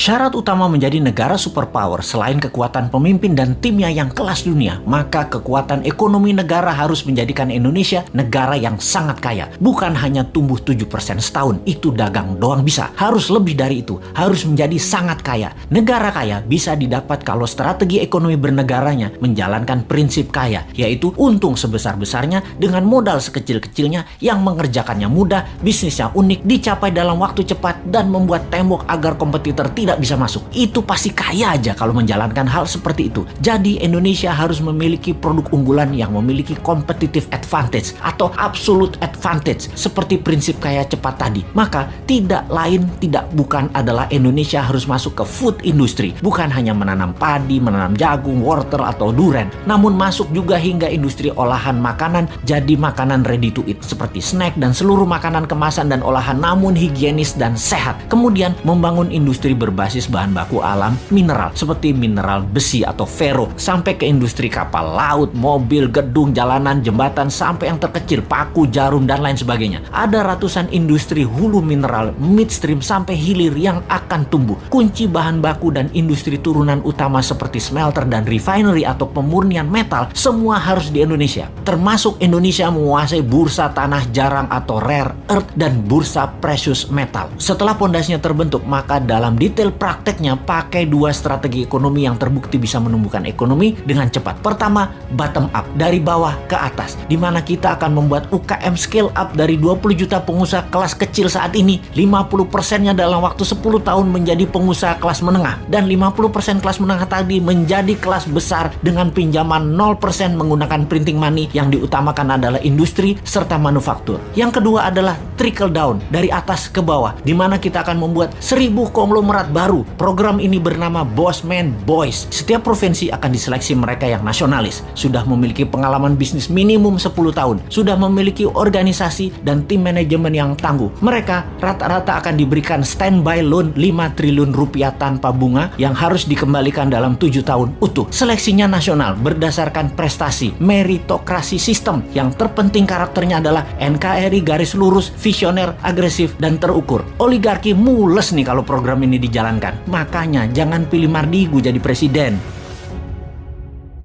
Syarat utama menjadi negara superpower selain kekuatan pemimpin dan timnya yang kelas dunia, maka kekuatan ekonomi negara harus menjadikan Indonesia negara yang sangat kaya. Bukan hanya tumbuh 7% setahun, itu dagang doang bisa. Harus lebih dari itu, harus menjadi sangat kaya. Negara kaya bisa didapat kalau strategi ekonomi bernegaranya menjalankan prinsip kaya, yaitu untung sebesar-besarnya dengan modal sekecil-kecilnya yang mengerjakannya mudah, bisnisnya unik, dicapai dalam waktu cepat, dan membuat tembok agar kompetitor tidak bisa masuk. Itu pasti kaya aja kalau menjalankan hal seperti itu. Jadi Indonesia harus memiliki produk unggulan yang memiliki competitive advantage atau absolute advantage seperti prinsip kaya cepat tadi. Maka tidak lain tidak bukan adalah Indonesia harus masuk ke food industry. Bukan hanya menanam padi, menanam jagung, wortel atau duren, namun masuk juga hingga industri olahan makanan jadi makanan ready to eat seperti snack dan seluruh makanan kemasan dan olahan namun higienis dan sehat. Kemudian membangun industri berbasis bahan baku alam mineral seperti mineral besi atau ferro sampai ke industri kapal laut, mobil, gedung, jalanan, jembatan sampai yang terkecil paku, jarum dan lain sebagainya. Ada ratusan industri hulu mineral, midstream sampai hilir yang akan tumbuh. Kunci bahan baku dan industri turunan utama seperti smelter dan refinery atau pemurnian metal semua harus di Indonesia. Termasuk Indonesia menguasai bursa tanah jarang atau rare earth dan bursa precious metal. Setelah pondasinya terbentuk, maka dalam detail prakteknya pakai dua strategi ekonomi yang terbukti bisa menumbuhkan ekonomi dengan cepat. Pertama, bottom up, dari bawah ke atas, di mana kita akan membuat UKM scale up dari 20 juta pengusaha kelas kecil saat ini, 50%-nya dalam waktu 10 tahun menjadi pengusaha kelas menengah, dan 50% kelas menengah tadi menjadi kelas besar dengan pinjaman 0% menggunakan printing money. Yang diutamakan adalah industri serta manufaktur. Yang kedua adalah trickle down, dari atas ke bawah, di mana kita akan membuat 1000 konglomerat baru. Program ini bernama Bossman Boys. Setiap provinsi akan diseleksi mereka yang nasionalis, sudah memiliki pengalaman bisnis minimum 10 tahun, sudah memiliki organisasi dan tim manajemen yang tangguh. Mereka rata-rata akan diberikan standby loan 5 triliun rupiah tanpa bunga yang harus dikembalikan dalam 7 tahun utuh. Seleksinya nasional berdasarkan prestasi, meritokrasi sistem. Yang terpenting karakternya adalah NKRI garis lurus, visioner, agresif, dan terukur. Oligarki mules nih kalau program ini dijalankan. Makanya jangan pilih Mardigu jadi presiden.